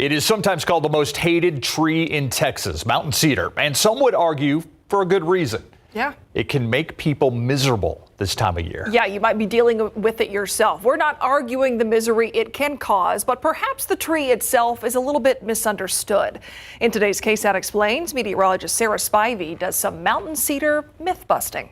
It is sometimes called the most hated tree in Texas, mountain cedar, and some would argue for a good reason. Yeah. It can make people miserable this time of year. Yeah, you might be dealing with it yourself. We're not arguing the misery it can cause, but perhaps the tree itself is a little bit misunderstood. In today's KSAT Explains, meteorologist Sarah Spivey does some mountain cedar myth busting.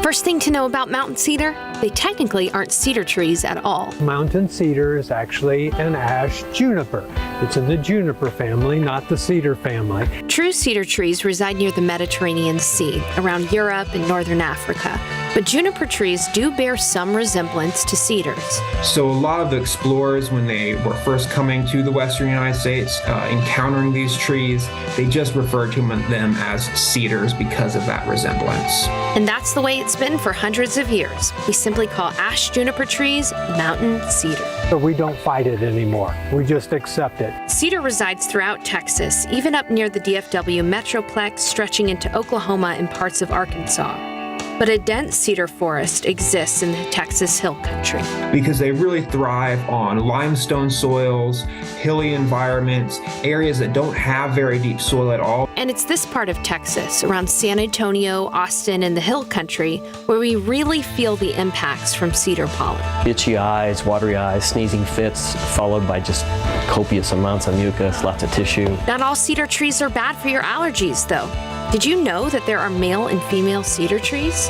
First thing to know about mountain cedar, they technically aren't cedar trees at all. Mountain cedar is actually an ash juniper. It's in the juniper family, not the cedar family. True cedar trees reside near the Mediterranean Sea, around Europe and northern Africa. But juniper trees do bear some resemblance to cedars. So a lot of the explorers, when they were first coming to the western United States, encountering these trees, they just referred to them as cedars because of that resemblance. And that's the way it's been for hundreds of years. We simply call ash juniper trees mountain cedar. So we don't fight it anymore. We just accept it. Cedar resides throughout Texas, even up near the DFW Metroplex, stretching into Oklahoma and parts of Arkansas. But a dense cedar forest exists in the Texas Hill Country. Because they really thrive on limestone soils, hilly environments, areas that don't have very deep soil at all. And it's this part of Texas, around San Antonio, Austin, and the Hill Country, where we really feel the impacts from cedar pollen. Itchy eyes, watery eyes, sneezing fits, followed by just copious amounts of mucus, lots of tissue. Not all cedar trees are bad for your allergies, though. Did you know that there are male and female cedar trees?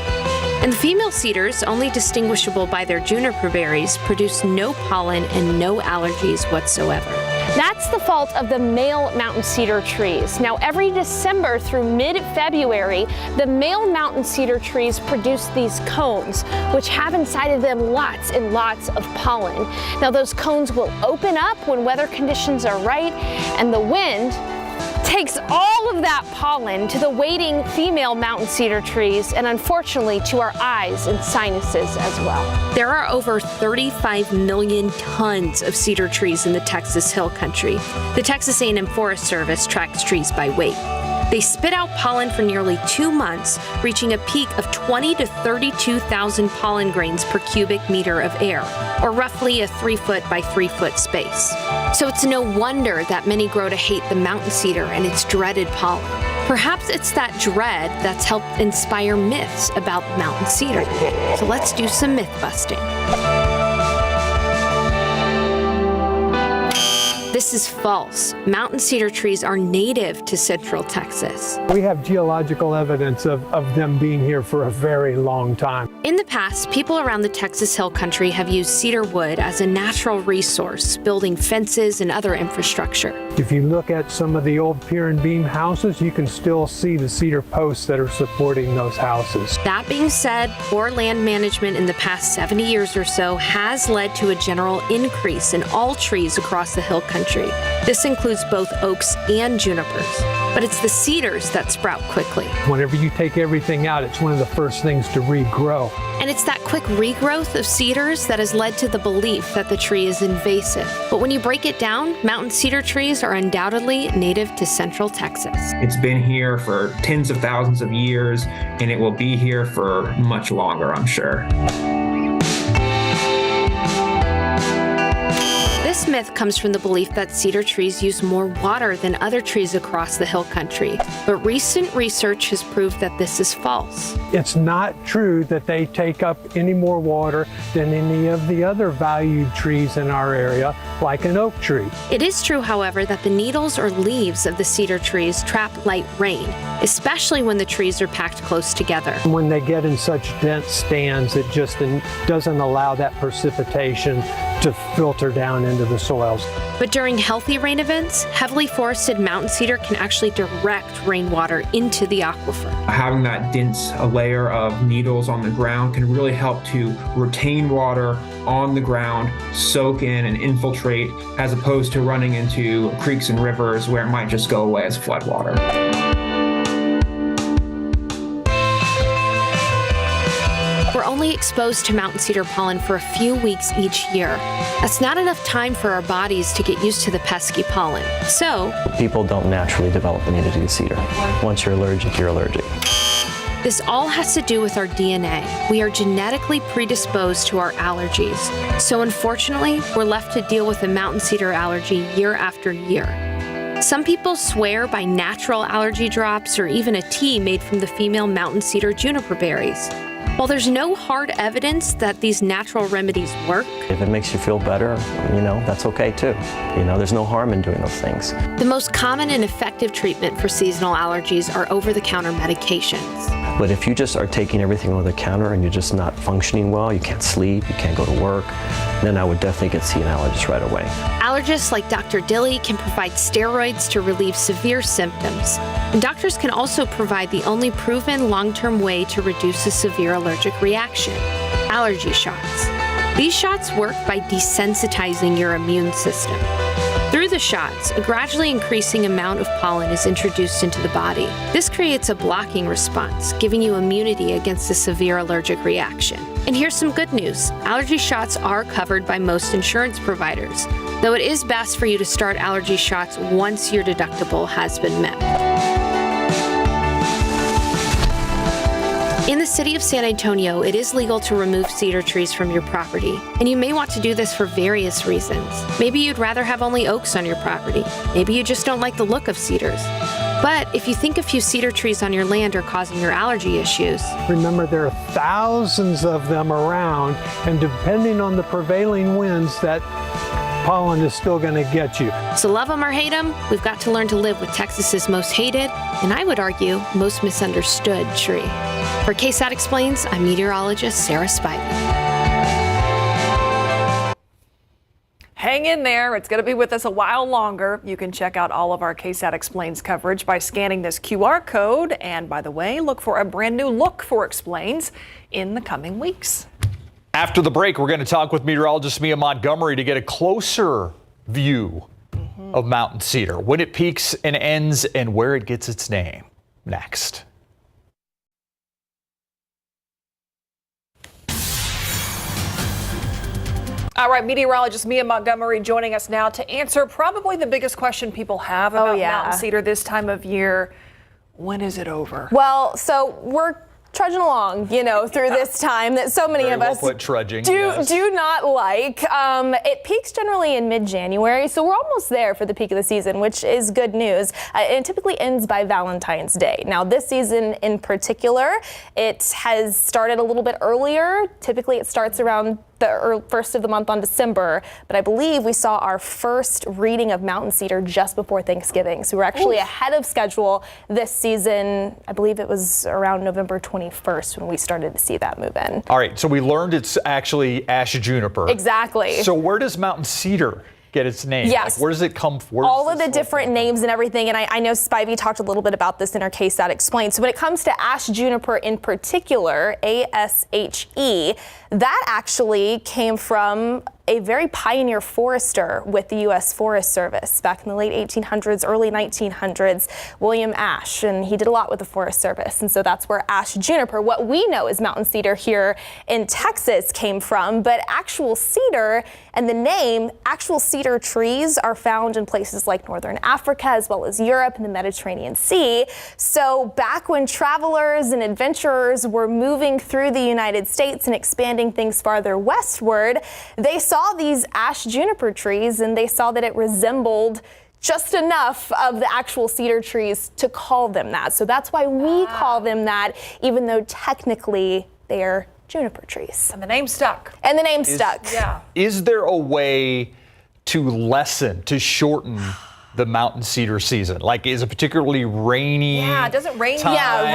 And the female cedars, only distinguishable by their juniper berries, produce no pollen and no allergies whatsoever. That's the fault of the male mountain cedar trees. Now, every December through mid-February, the male mountain cedar trees produce these cones, which have inside of them lots and lots of pollen. Now, those cones will open up when weather conditions are right, and the wind takes all of that pollen to the waiting female mountain cedar trees, and unfortunately to our eyes and sinuses as well. There are over 35 million tons of cedar trees in the Texas Hill Country. The Texas A&M Forest Service tracks trees by weight. They spit out pollen for nearly 2 months, reaching a peak of 20 to 32,000 pollen grains per cubic meter of air, or roughly a 3-foot by 3-foot space. So it's no wonder that many grow to hate the mountain cedar and its dreaded pollen. Perhaps it's that dread that's helped inspire myths about mountain cedar. So let's do some myth busting. This is false. Mountain cedar trees are native to Central Texas. We have geological evidence of them being here for a very long time. In the past, people around the Texas Hill Country have used cedar wood as a natural resource, building fences and other infrastructure. If you look at some of the old pier and beam houses, you can still see the cedar posts that are supporting those houses. That being said, poor land management in the past 70 years or so has led to a general increase in all trees across the hill country. This includes both oaks and junipers, but it's the cedars that sprout quickly. Whenever you take everything out, it's one of the first things to regrow. And it's that quick regrowth of cedars that has led to the belief that the tree is invasive. But when you break it down, mountain cedar trees are undoubtedly native to Central Texas. It's been here for tens of thousands of years, and it will be here for much longer, I'm sure. This myth comes from the belief that cedar trees use more water than other trees across the hill country, but recent research has proved that this is false. It's not true that they take up any more water than any of the other valued trees in our area, like an oak tree. It is true, however, that the needles or leaves of the cedar trees trap light rain, especially when the trees are packed close together. When they get in such dense stands, it just doesn't allow that precipitation to filter down into the soils. But during healthy rain events, heavily forested mountain cedar can actually direct rainwater into the aquifer. Having that dense layer of needles on the ground can really help to retain water on the ground, soak in and infiltrate, as opposed to running into creeks and rivers where it might just go away as floodwater. We're only exposed to mountain cedar pollen for a few weeks each year. That's not enough time for our bodies to get used to the pesky pollen. So, People don't naturally develop immunity to cedar. Once you're allergic, you're allergic. This all has to do with our DNA. We are genetically predisposed to our allergies. So unfortunately, we're left to deal with a mountain cedar allergy year after year. Some people swear by natural allergy drops or even a tea made from the female mountain cedar juniper berries. While there's no hard evidence that these natural remedies work, If it makes you feel better, that's okay too. There's no harm in doing those things. the most common and effective treatment for seasonal allergies are over-the-counter medications. But if you just are taking everything over the counter and you're just not functioning well, you can't sleep, you can't go to work, then I would definitely see an allergist right away. Allergists like Dr. Dilly can provide steroids to relieve severe symptoms. And doctors can also provide the only proven long-term way to reduce a severe allergic reaction: allergy shots. These shots work by desensitizing your immune system. Through the shots, a gradually increasing amount of pollen is introduced into the body. This creates a blocking response, giving you immunity against a severe allergic reaction. And here's some good news. Allergy shots are covered by most insurance providers, though it is best for you to start allergy shots once your deductible has been met. In the city of San Antonio, it is legal to remove cedar trees from your property, and you may want to do this for various reasons. Maybe you'd rather have only oaks on your property. Maybe you just don't like the look of cedars. But if you think a few cedar trees on your land are causing your allergy issues, Remember, there are thousands of them around, and depending on the prevailing winds, that pollen is still going to get you. so love them or hate them, we've got to learn to live with Texas's most hated, and I would argue, most misunderstood tree. For KSAT Explains, I'm meteorologist Sarah Spivey. Hang in there. It's going to be with us a while longer. You can check out all of our KSAT Explains coverage by scanning this QR code. And by the way, look for a brand new look for Explains in the coming weeks. After the break, we're going to talk with meteorologist Mia Montgomery to get a closer view of mountain cedar, when it peaks and ends, and where it gets its name. Next. All right, meteorologist Mia Montgomery joining us now to answer probably the biggest question people have about mountain cedar this time of year. When is it over? Well, so we're trudging along, through this time that so many of us do not like. It peaks generally in mid-January, so we're almost there for the peak of the season, which is good news. It typically ends by Valentine's Day. Now, this season in particular, it has started a little bit earlier. Typically, it starts around the first of the month on December, but I believe we saw our first reading of mountain cedar just before Thanksgiving. So we're actually ahead of schedule this season. I believe it was around November 21st when we started to see that move in. All right, so we learned it's actually ash juniper. Exactly. So where does mountain cedar get its name? Yes. Like, where does it come from? All of the different names and everything, and I know Spivey talked a little bit about this in her KSAT Explained. So when it comes to ash juniper in particular, ASHE, that actually came from a very pioneer forester with the U.S. Forest Service back in the late 1800s, early 1900s, William Ashe, and he did a lot with the Forest Service, and so that's where ash juniper, what we know as mountain cedar here in Texas, came from. But actual cedar and the name, actual cedar trees are found in places like northern Africa as well as Europe and the Mediterranean Sea. So back when travelers and adventurers were moving through the United States and expanding things farther westward, they saw these ash juniper trees and they saw that it resembled just enough of the actual cedar trees to call them that. So that's why we call them that, even though technically they're juniper trees. And the name stuck. And the name stuck. Yeah. Is there a way to shorten the mountain cedar season? Like, is it particularly rainy? Yeah, does it rain? Time? Yeah,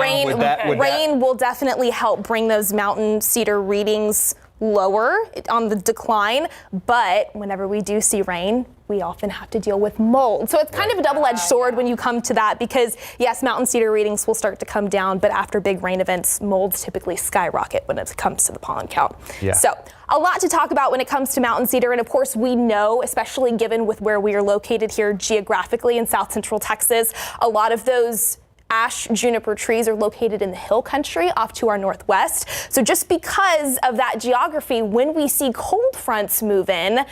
Would rain will definitely help bring those mountain cedar readings lower on the decline, but whenever we do see rain, we often have to deal with mold. So it's kind of a double-edged sword when you come to that, because yes, mountain cedar readings will start to come down, but after big rain events, molds typically skyrocket when it comes to the pollen count. Yeah. So a lot to talk about when it comes to mountain cedar, and of course we know, especially given with where we are located here geographically in South Central Texas, a lot of those ash juniper trees are located in the hill country off to our northwest. So just because of that geography, when we see cold fronts move in,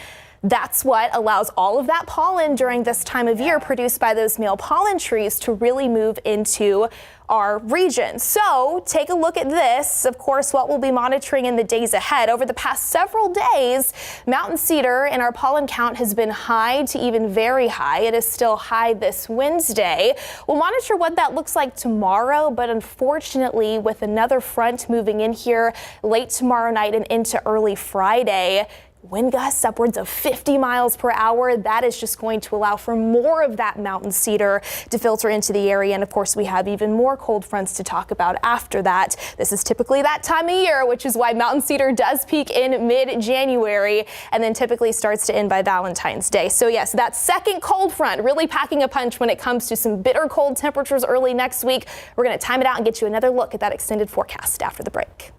That's what allows all of that pollen during this time of year produced by those male pollen trees to really move into our region. So take a look at this. Of course, what we'll be monitoring in the days ahead. Over the past several days, mountain cedar and our pollen count has been high to even very high. It is still high this Wednesday. We'll monitor what that looks like tomorrow, but unfortunately, with another front moving in here late tomorrow night and into early Friday, wind gusts upwards of 50 miles per hour. That is just going to allow for more of that mountain cedar to filter into the area. And of course, we have even more cold fronts to talk about after that. This is typically that time of year, which is why mountain cedar does peak in mid-January and then typically starts to end by Valentine's Day. So yes, that second cold front really packing a punch when it comes to some bitter cold temperatures early next week. We're going to time it out and get you another look at that extended forecast after the break.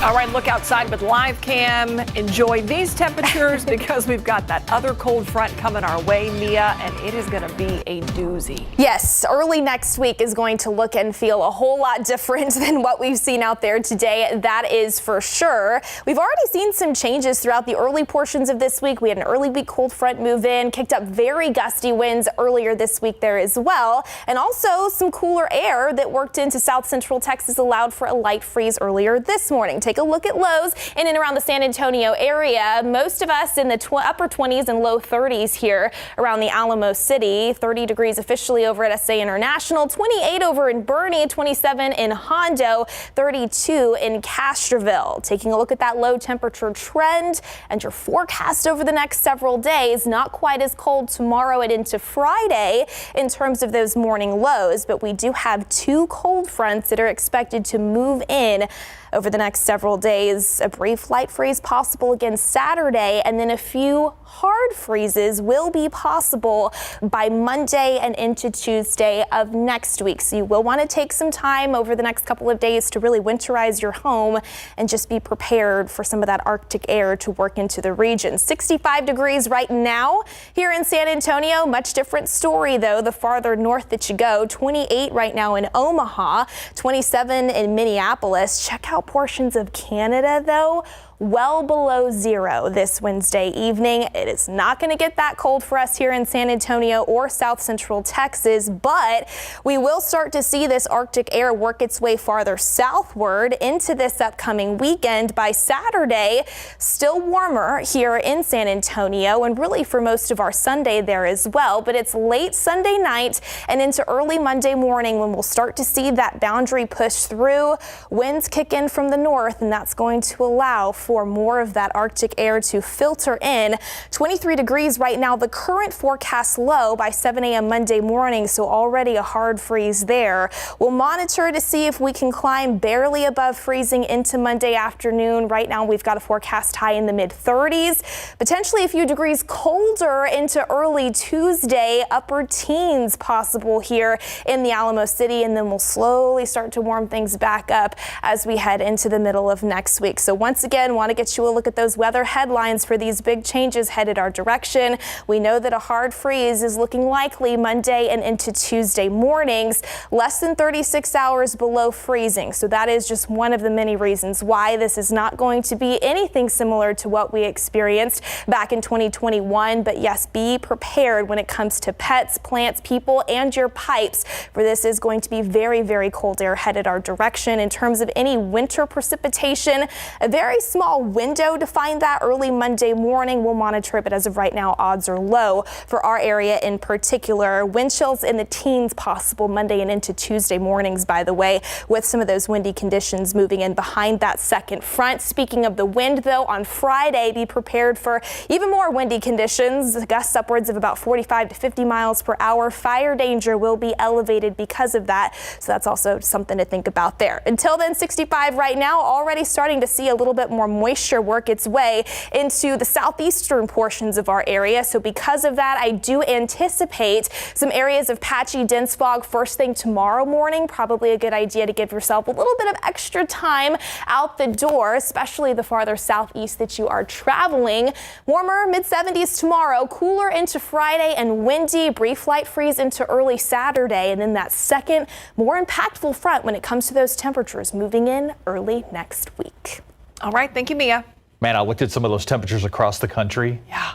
All right, look outside with live cam. Enjoy these temperatures because we've got that other cold front coming our way, Mia, and it is going to be a doozy. Yes, early next week is going to look and feel a whole lot different than what we've seen out there today. That is for sure. We've already seen some changes throughout the early portions of this week. We had an early week cold front move in, kicked up very gusty winds earlier this week there as well. And also some cooler air that worked into south central Texas allowed for a light freeze earlier this morning. Take a look at lows in and around the San Antonio area. Most of us in the upper 20s and low 30s here around the Alamo City. 30 degrees officially over at SA International, 28 over in Bernie, 27 in Hondo, 32 in Castroville. Taking a look at that low temperature trend and your forecast over the next several days. Not quite as cold tomorrow and into Friday in terms of those morning lows, but we do have two cold fronts that are expected to move in over the next several days. A brief light freeze possible again Saturday, and then a few hard freezes will be possible by Monday and into Tuesday of next week. So you will want to take some time over the next couple of days to really winterize your home and just be prepared for some of that Arctic air to work into the region. 65 degrees right now here in San Antonio. Much different story though the farther north that you go. 28 right now in Omaha, 27 in Minneapolis. Check out portions of Canada though, well below zero this Wednesday evening. It is not going to get that cold for us here in San Antonio or south central Texas, but we will start to see this Arctic air work its way farther southward into this upcoming weekend. By Saturday, still warmer here in San Antonio and really for most of our Sunday there as well, but it's late Sunday night and into early Monday morning when we'll start to see that boundary push through. Winds kick in from the north, and that's going to allow for more of that Arctic air to filter in. 23 degrees right now, the current forecast low by 7 a.m. Monday morning, so already a hard freeze there. We'll monitor to see if we can climb barely above freezing into Monday afternoon. Right now we've got a forecast high in the mid-30s, potentially a few degrees colder into early Tuesday, upper teens possible here in the Alamo City, and then we'll slowly start to warm things back up as we head into the middle of next week. So once again, want to get you a look at those weather headlines for these big changes headed our direction. We know that a hard freeze is looking likely Monday and into Tuesday mornings, less than 36 hours below freezing. So that is just one of the many reasons why this is not going to be anything similar to what we experienced back in 2021. But yes, be prepared when it comes to pets, plants, people, and your pipes, for this is going to be very, very cold air headed our direction. In terms of any winter precipitation, a very small window to find that early Monday morning. We'll monitor it, but as of right now, odds are low for our area in particular. Wind chills in the teens possible Monday and into Tuesday mornings, by the way, with some of those windy conditions moving in behind that second front. Speaking of the wind, though, on Friday, be prepared for even more windy conditions. Gusts upwards of about 45 to 50 miles per hour. Fire danger will be elevated because of that. So that's also something to think about there. Until then, 65 right now, already starting to see a little bit more moisture work its way into the southeastern portions of our area. So because of that, I do anticipate some areas of patchy dense fog first thing tomorrow morning. Probably a good idea to give yourself a little bit of extra time out the door, especially the farther southeast that you are traveling. Warmer mid-70s tomorrow, cooler into Friday and windy, brief light freeze into early Saturday, and then that second more impactful front when it comes to those temperatures moving in early next week. All right, thank you, Mia. Man, I looked at some of those temperatures across the country. Yeah.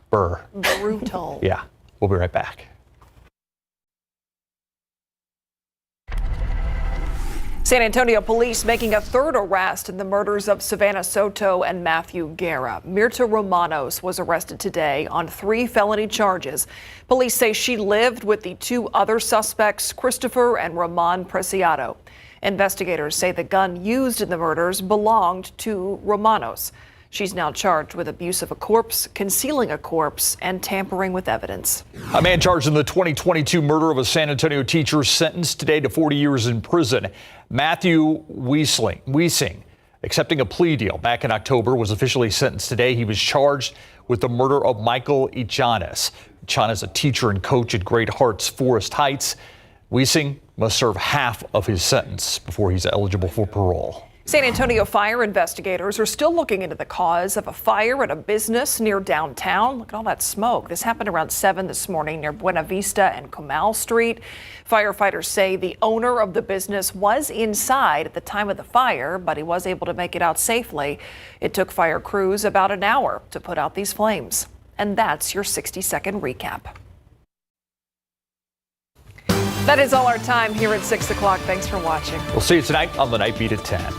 Brr. Brutal. Yeah, we'll be right back. San Antonio police making a third arrest in the murders of Savannah Soto and Matthew Guerra. Mirta Romanos was arrested today on 3 felony charges. Police say she lived with the 2 other suspects, Christopher and Ramon Preciado. Investigators say the gun used in the murders belonged to Romanos. She's now charged with abuse of a corpse, concealing a corpse, and tampering with evidence. A man charged in the 2022 murder of a San Antonio teacher sentenced today to 40 years in prison. Matthew Wiesing, accepting a plea deal back in October, was officially sentenced today. He was charged with the murder of Michael Ichanes. Ichanes, a teacher and coach at Great Hearts Forest Heights. Wiesing must serve half of his sentence before he's eligible for parole. San Antonio fire investigators are still looking into the cause of a fire at a business near downtown. Look at all that smoke. This happened around 7 this morning near Buena Vista and Comal Street. Firefighters say the owner of the business was inside at the time of the fire, but he was able to make it out safely. It took fire crews about an hour to put out these flames. And that's your 60-second recap. That is all our time here at 6 o'clock. Thanks for watching. We'll see you tonight on the Night Beat at 10.